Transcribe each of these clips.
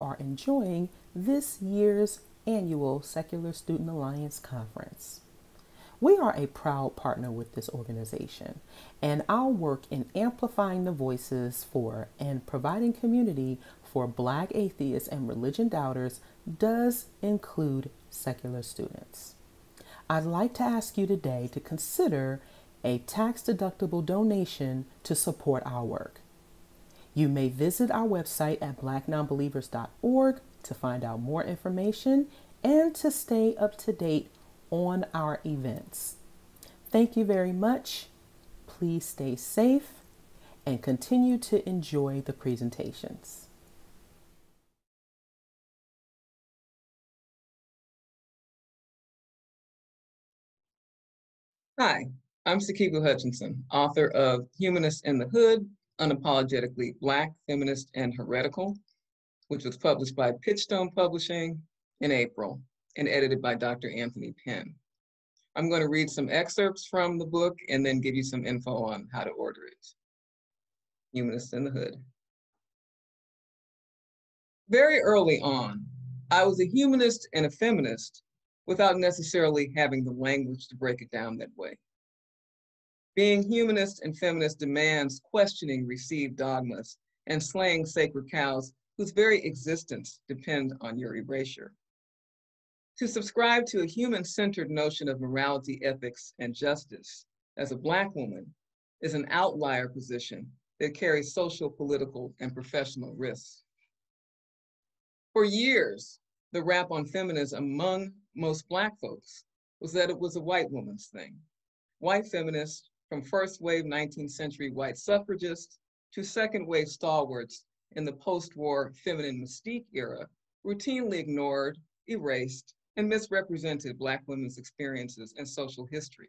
are enjoying this year's annual Secular Student Alliance Conference. We are a proud partner with this organization, and our work in amplifying the voices for and providing community for Black atheists and religion doubters does include secular students. I'd like to ask you today to consider a tax-deductible donation to support our work. You may visit our website at blacknonbelievers.org to find out more information and to stay up to date on our events. Thank you very much. Please stay safe and continue to enjoy the presentations. Hi, I'm Sikivu Hutchinson, author of Humanists in the Hood, Unapologetically Black, Feminist, and Heretical, which was published by Pitchstone Publishing in April and edited by Dr. Anthony Penn. I'm going to read some excerpts from the book and then give you some info on how to order it. Humanists in the Hood. Very early on, I was a humanist and a feminist without necessarily having the language to break it down that way. Being humanist and feminist demands questioning received dogmas and slaying sacred cows whose very existence depend on your erasure. To subscribe to a human-centered notion of morality, ethics, and justice as a Black woman is an outlier position that carries social, political, and professional risks. For years, the rap on feminism among most Black folks was that it was a white woman's thing. White feminists, from first wave 19th century white suffragists to second wave stalwarts in the post-war feminine mystique era, routinely ignored, erased, and misrepresented Black women's experiences and social history.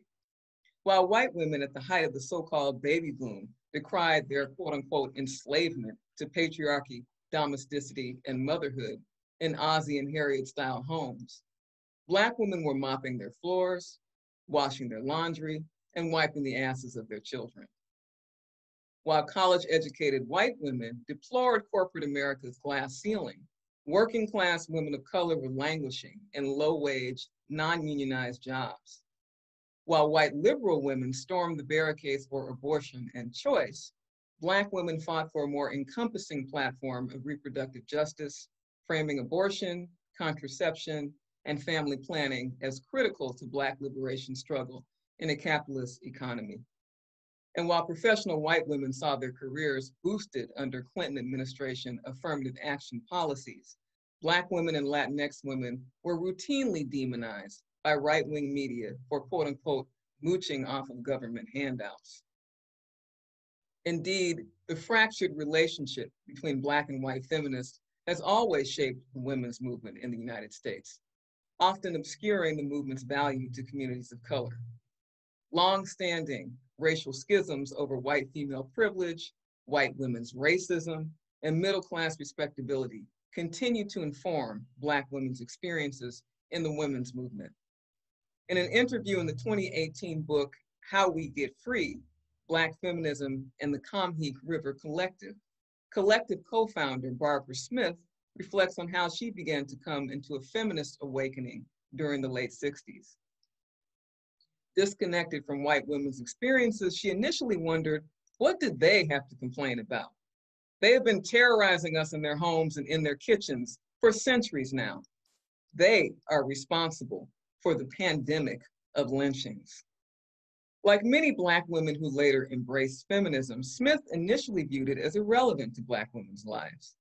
While white women at the height of the so-called baby boom decried their quote-unquote enslavement to patriarchy, domesticity, and motherhood in Ozzie and Harriet-style homes, Black women were mopping their floors, washing their laundry, and wiping the asses of their children. While college-educated white women deplored corporate America's glass ceiling, working-class women of color were languishing in low-wage, non-unionized jobs. While white liberal women stormed the barricades for abortion and choice, Black women fought for a more encompassing platform of reproductive justice, framing abortion, contraception, and family planning as critical to Black liberation struggle in a capitalist economy. And while professional white women saw their careers boosted under Clinton administration affirmative action policies, Black women and Latinx women were routinely demonized by right-wing media for quote unquote mooching off of government handouts. Indeed, the fractured relationship between Black and white feminists has always shaped the women's movement in the United States, often obscuring the movement's value to communities of color. Long-standing racial schisms over white female privilege, white women's racism, and middle-class respectability continue to inform Black women's experiences in the women's movement. In an interview in the 2018 book, How We Get Free, Black Feminism and the Combahee River Collective co-founder Barbara Smith reflects on how she began to come into a feminist awakening during the late 60s. Disconnected from white women's experiences, she initially wondered, what did they have to complain about? They have been terrorizing us in their homes and in their kitchens for centuries now. They are responsible for the pandemic of lynchings. Like many Black women who later embraced feminism, Smith initially viewed it as irrelevant to Black women's lives.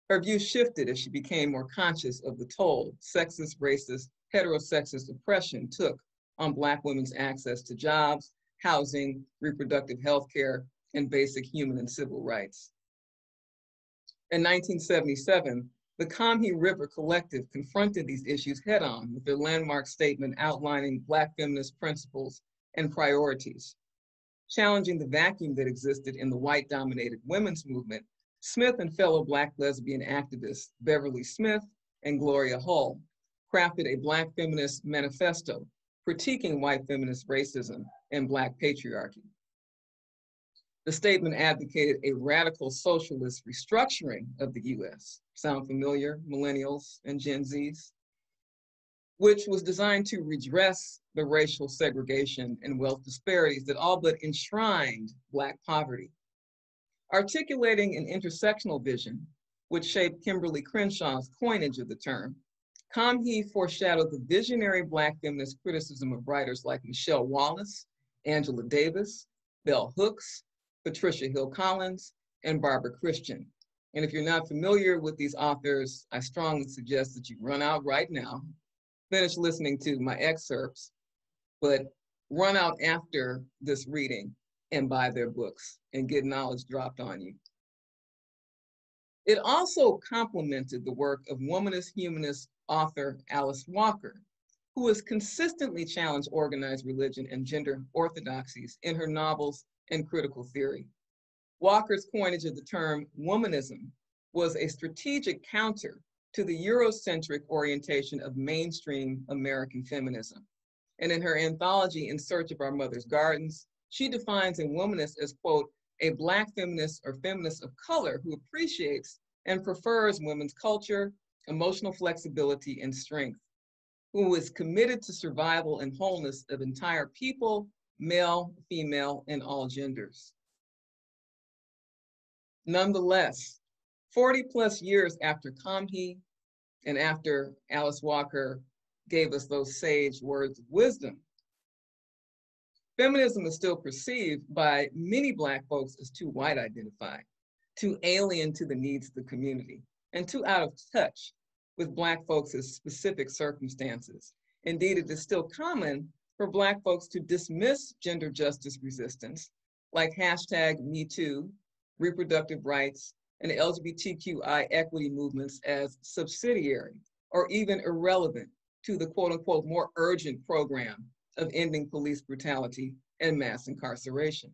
Her view shifted as she became more conscious of the toll sexist, racist, heterosexist oppression took on Black women's access to jobs, housing, reproductive health care, and basic human and civil rights. In 1977, the Combahee River Collective confronted these issues head-on with their landmark statement outlining Black feminist principles and priorities. Challenging the vacuum that existed in the white-dominated women's movement, Smith and fellow Black lesbian activists Beverly Smith and Gloria Hull crafted a Black feminist manifesto critiquing white feminist racism and Black patriarchy. The statement advocated a radical socialist restructuring of the US. Sound familiar, millennials and Gen Zs? Which was designed to redress the racial segregation and wealth disparities that all but enshrined Black poverty. Articulating an intersectional vision, which shaped Kimberly Crenshaw's coinage of the term, Kamhi foreshadowed the visionary Black feminist criticism of writers like Michelle Wallace, Angela Davis, Bell Hooks, Patricia Hill Collins, and Barbara Christian. And if you're not familiar with these authors, I strongly suggest that you run out right now, finish listening to my excerpts, but run out after this reading and buy their books and get knowledge dropped on you. It also complemented the work of womanist humanist author Alice Walker, who has consistently challenged organized religion and gender orthodoxies in her novels and critical theory. Walker's coinage of the term womanism was a strategic counter to the Eurocentric orientation of mainstream American feminism. And in her anthology, In Search of Our Mother's Gardens, she defines a womanist as, quote, a Black feminist or feminist of color who appreciates and prefers women's culture, emotional flexibility, and strength, who is committed to survival and wholeness of entire people, male, female, and all genders. Nonetheless, 40 plus years after Kamhi and after Alice Walker gave us those sage words of wisdom, feminism is still perceived by many Black folks as too white identified, too alien to the needs of the community, and too out of touch with Black folks' specific circumstances. Indeed, it is still common for Black folks to dismiss gender justice resistance, like #MeToo, reproductive rights, and LGBTQI equity movements as subsidiary or even irrelevant to the quote unquote more urgent program of ending police brutality and mass incarceration.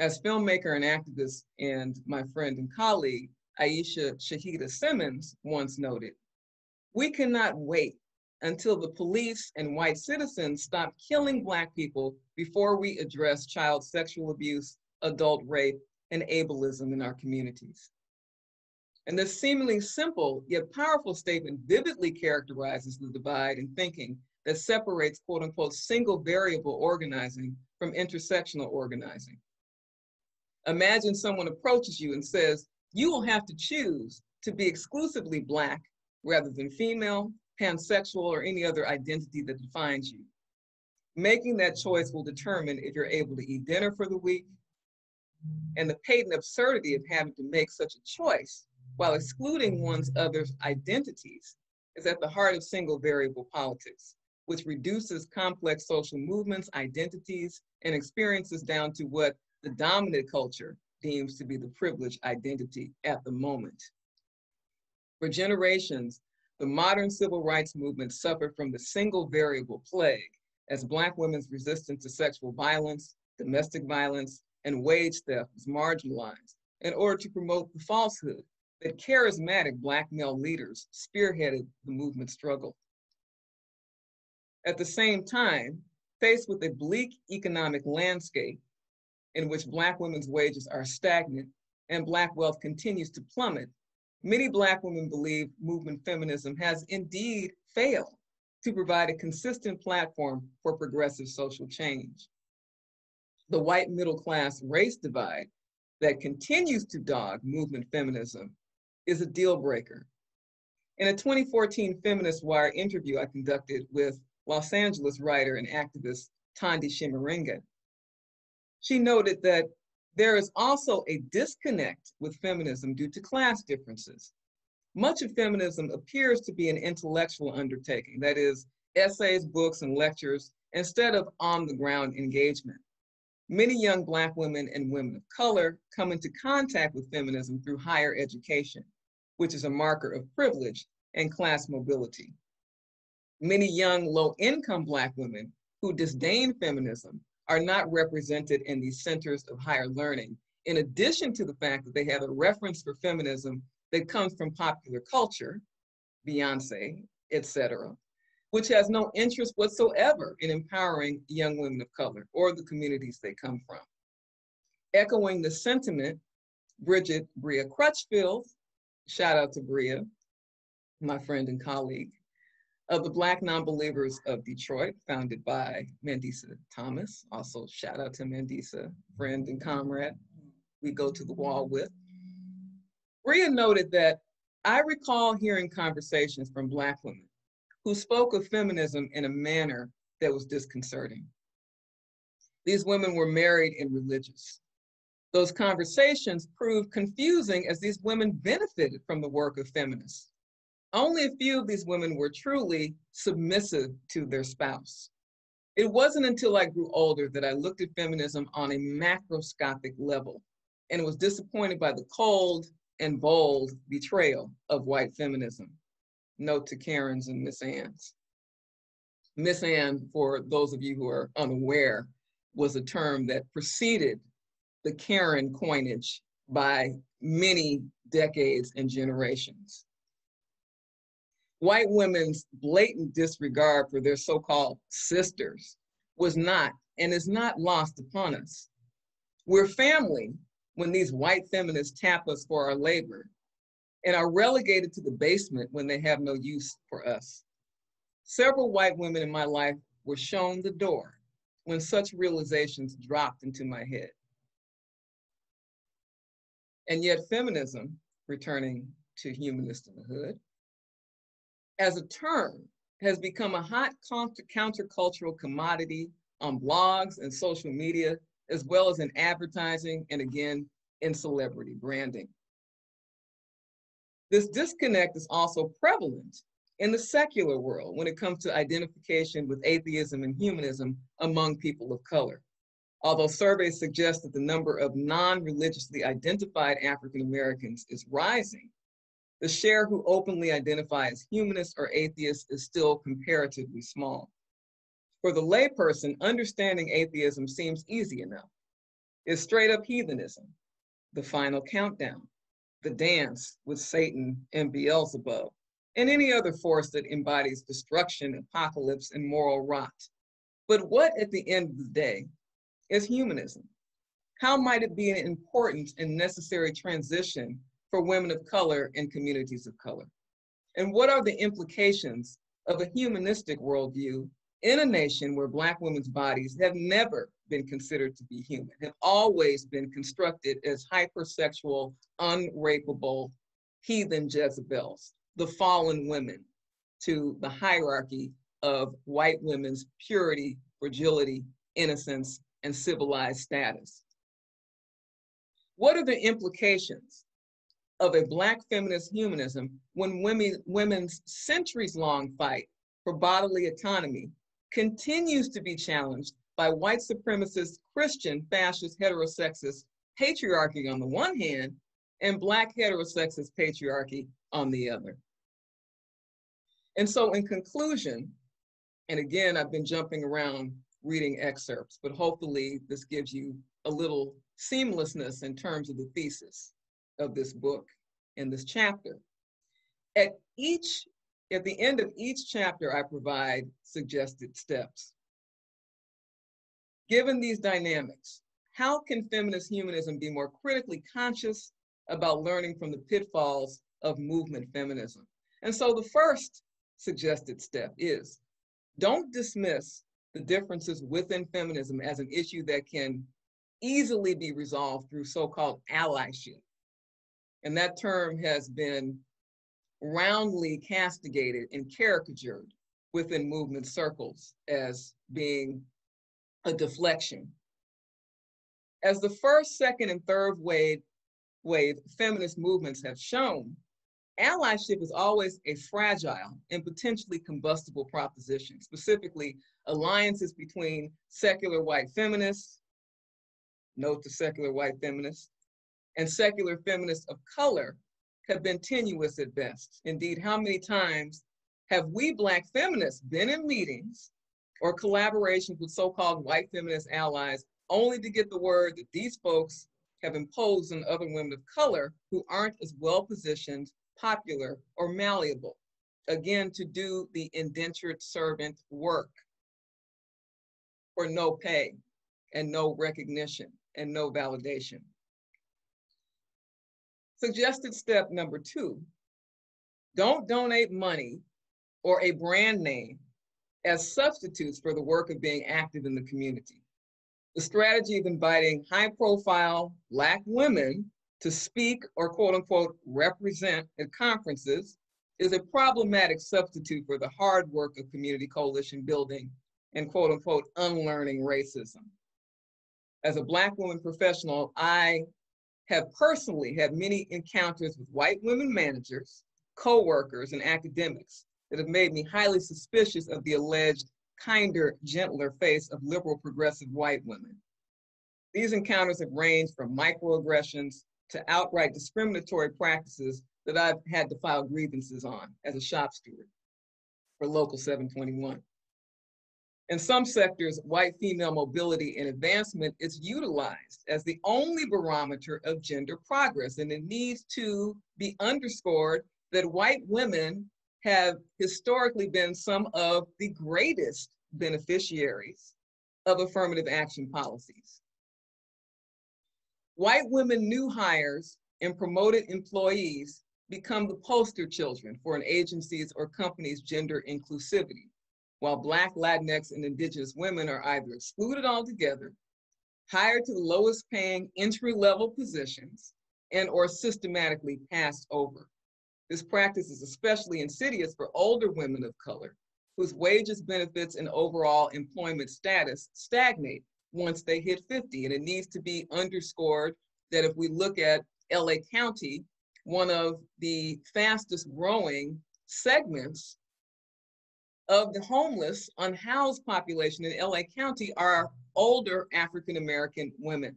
As filmmaker and activist and my friend and colleague, Aisha Shahida Simmons once noted, we cannot wait until the police and white citizens stop killing Black people before we address child sexual abuse, adult rape, and ableism in our communities. And this seemingly simple yet powerful statement vividly characterizes the divide in thinking that separates quote unquote single variable organizing from intersectional organizing. Imagine someone approaches you and says, you will have to choose to be exclusively Black rather than female, pansexual, or any other identity that defines you. Making that choice will determine if you're able to eat dinner for the week. And the patent absurdity of having to make such a choice while excluding one's other's identities is at the heart of single variable politics, which reduces complex social movements, identities, and experiences down to what the dominant culture deems to be the privileged identity at the moment. For generations, the modern civil rights movement suffered from the single variable plague as Black women's resistance to sexual violence, domestic violence, and wage theft was marginalized in order to promote the falsehood that charismatic Black male leaders spearheaded the movement struggle. At the same time, faced with a bleak economic landscape in which Black women's wages are stagnant and Black wealth continues to plummet, many Black women believe movement feminism has indeed failed to provide a consistent platform for progressive social change. The white middle class race divide that continues to dog movement feminism is a deal breaker. In a 2014 Feminist Wire interview I conducted with Los Angeles writer and activist Tandi Shimaringa, she noted that there is also a disconnect with feminism due to class differences. Much of feminism appears to be an intellectual undertaking, that is, essays, books, and lectures, instead of on-the-ground engagement. Many young Black women and women of color come into contact with feminism through higher education, which is a marker of privilege and class mobility. Many young low-income Black women who disdain feminism are not represented in these centers of higher learning, in addition to the fact that they have a reference for feminism that comes from popular culture, Beyonce, etc., which has no interest whatsoever in empowering young women of color or the communities they come from. Echoing the sentiment, Bridget Bria Crutchfield, shout out to Bria, my friend and colleague, of the Black Nonbelievers of Detroit, founded by Mandisa Thomas. Also, shout out to Mandisa, friend and comrade we go to the wall with. Bria noted that, I recall hearing conversations from Black women who spoke of feminism in a manner that was disconcerting. These women were married and religious. Those conversations proved confusing as these women benefited from the work of feminists. Only a few of these women were truly submissive to their spouse. It wasn't until I grew older that I looked at feminism on a macroscopic level and was disappointed by the cold and bold betrayal of white feminism. Note to Karens and Miss Anns. Miss Ann, for those of you who are unaware, was a term that preceded the Karen coinage by many decades and generations. White women's blatant disregard for their so-called sisters was not and is not lost upon us. We're family when these white feminists tap us for our labor and are relegated to the basement when they have no use for us. Several white women in my life were shown the door when such realizations dropped into my head. And yet feminism, returning to Humanist in the Hood, as a term, has become a hot countercultural commodity on blogs and social media, as well as in advertising and again, in celebrity branding. This disconnect is also prevalent in the secular world when it comes to identification with atheism and humanism among people of color. Although surveys suggest that the number of non-religiously identified African Americans is rising, the share who openly identify as humanists or atheists is still comparatively small. For the layperson, understanding atheism seems easy enough. It's straight up heathenism, the final countdown, the dance with Satan and Beelzebub, and any other force that embodies destruction, apocalypse, and moral rot. But what at the end of the day is humanism? How might it be an important and necessary transition for women of color and communities of color? And what are the implications of a humanistic worldview in a nation where Black women's bodies have never been considered to be human, have always been constructed as hypersexual, unrapeable, heathen Jezebels, the fallen women to the hierarchy of white women's purity, fragility, innocence, and civilized status? What are the implications of a Black feminist humanism when women's centuries-long fight for bodily autonomy continues to be challenged by white supremacist, Christian, fascist, heterosexist patriarchy on the one hand, and Black heterosexist patriarchy on the other? And so in conclusion, and again, I've been jumping around reading excerpts, but hopefully this gives you a little seamlessness in terms of the thesis of this book and this chapter. At the end of each chapter, I provide suggested steps. Given these dynamics, how can feminist humanism be more critically conscious about learning from the pitfalls of movement feminism? And so the first suggested step is, don't dismiss the differences within feminism as an issue that can easily be resolved through so-called allyship. And that term has been roundly castigated and caricatured within movement circles as being a deflection. As the first, second, and third wave feminist movements have shown, allyship is always a fragile and potentially combustible proposition. Specifically, alliances between secular white feminists, note to secular white feminists, and secular feminists of color have been tenuous at best. Indeed, how many times have we Black feminists been in meetings or collaborations with so-called white feminist allies only to get the word that these folks have imposed on other women of color who aren't as well-positioned, popular, or malleable, again, to do the indentured servant work for no pay and no recognition and no validation. Suggested step number 2, don't donate money or a brand name as substitutes for the work of being active in the community. The strategy of inviting high-profile Black women to speak or quote unquote represent at conferences is a problematic substitute for the hard work of community coalition building and quote unquote unlearning racism. As a Black woman professional, I have personally had many encounters with white women managers, co-workers, and academics that have made me highly suspicious of the alleged kinder, gentler face of liberal progressive white women. These encounters have ranged from microaggressions to outright discriminatory practices that I've had to file grievances on as a shop steward for Local 721. In some sectors, white female mobility and advancement is utilized as the only barometer of gender progress, and it needs to be underscored that white women have historically been some of the greatest beneficiaries of affirmative action policies. White women new hires and promoted employees become the poster children for an agency's or company's gender inclusivity, while Black, Latinx, and Indigenous women are either excluded altogether, hired to the lowest paying entry-level positions, and or systematically passed over. This practice is especially insidious for older women of color, whose wages, benefits, and overall employment status stagnate once they hit 50. And it needs to be underscored that if we look at LA County, one of the fastest growing segments of the homeless, unhoused population in LA County are older African-American women.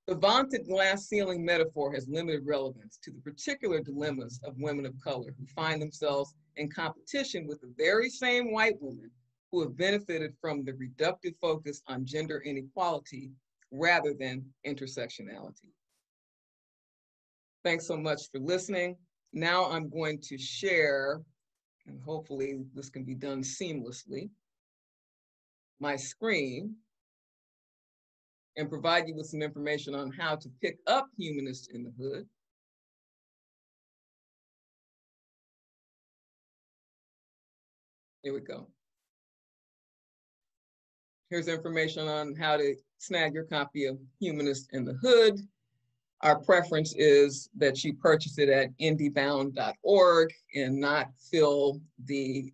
The vaunted glass ceiling metaphor has limited relevance to the particular dilemmas of women of color who find themselves in competition with the very same white women who have benefited from the reductive focus on gender inequality rather than intersectionality. Thanks so much for listening. Now I'm going to share, and hopefully this can be done seamlessly, my screen and provide you with some information on how to pick up Humanists in the Hood. Here we go. Here's information on how to snag your copy of Humanists in the Hood. Our preference is that you purchase it at indiebound.org and not fill the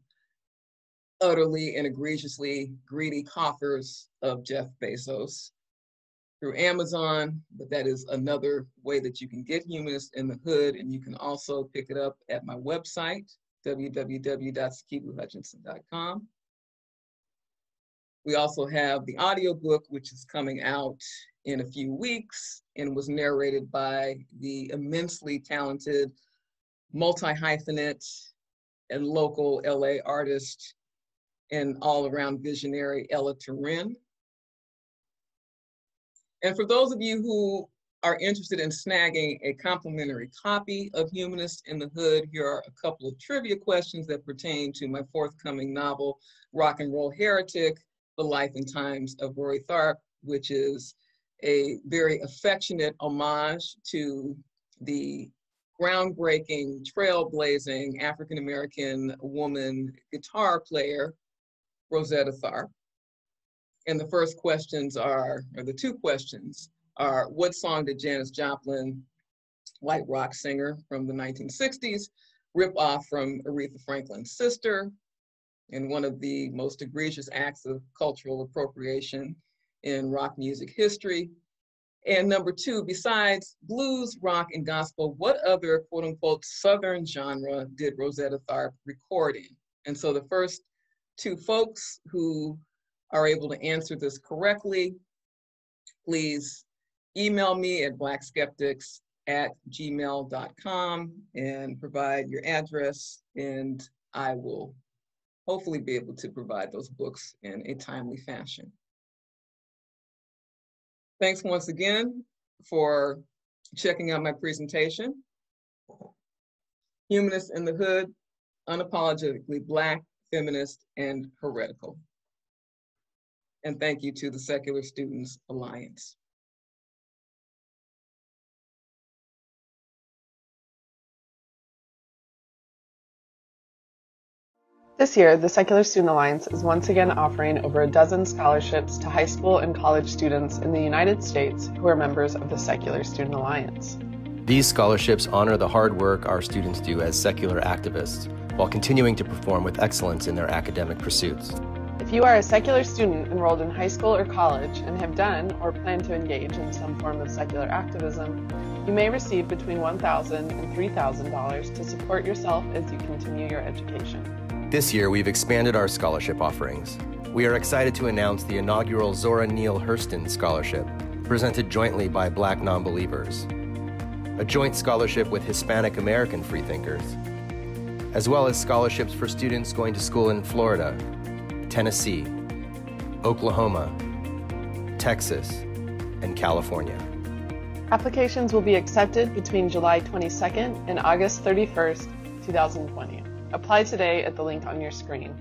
utterly and egregiously greedy coffers of Jeff Bezos through Amazon, but that is another way that you can get Humanists in the Hood, and you can also pick it up at my website, www.sikivuhutchinson.com. We also have the audiobook, which is coming out in a few weeks and was narrated by the immensely talented multi-hyphenate and local LA artist and all-around visionary Ella Turin. And for those of you who are interested in snagging a complimentary copy of Humanists in the Hood, here are a couple of trivia questions that pertain to my forthcoming novel, Rock and Roll Heretic, The Life and Times of Roy Tharpe, which is a very affectionate homage to the groundbreaking, trailblazing African-American woman guitar player, Rosetta Tharpe. And the first questions are, or the two questions are, what song did Janis Joplin, white rock singer from the 1960s, rip off from Aretha Franklin's sister, in one of the most egregious acts of cultural appropriation in rock music history? And number two, besides blues, rock, and gospel, what other quote unquote Southern genre did Rosetta Tharpe record in? And so the first two folks who are able to answer this correctly, please email me at blackskeptics@gmail.com and provide your address, and I will hopefully be able to provide those books in a timely fashion. Thanks once again for checking out my presentation. Humanists in the Hood, Unapologetically Black, Feminist, and Heretical. And thank you to the Secular Students Alliance. This year, the Secular Student Alliance is once again offering over a dozen scholarships to high school and college students in the United States who are members of the Secular Student Alliance. These scholarships honor the hard work our students do as secular activists, while continuing to perform with excellence in their academic pursuits. If you are a secular student enrolled in high school or college and have done or plan to engage in some form of secular activism, you may receive between $1,000 and $3,000 to support yourself as you continue your education. This year, we've expanded our scholarship offerings. We are excited to announce the inaugural Zora Neale Hurston Scholarship, presented jointly by Black Nonbelievers, a joint scholarship with Hispanic American freethinkers, as well as scholarships for students going to school in Florida, Tennessee, Oklahoma, Texas, and California. Applications will be accepted between July 22nd and August 31st, 2020. Apply today at the link on your screen.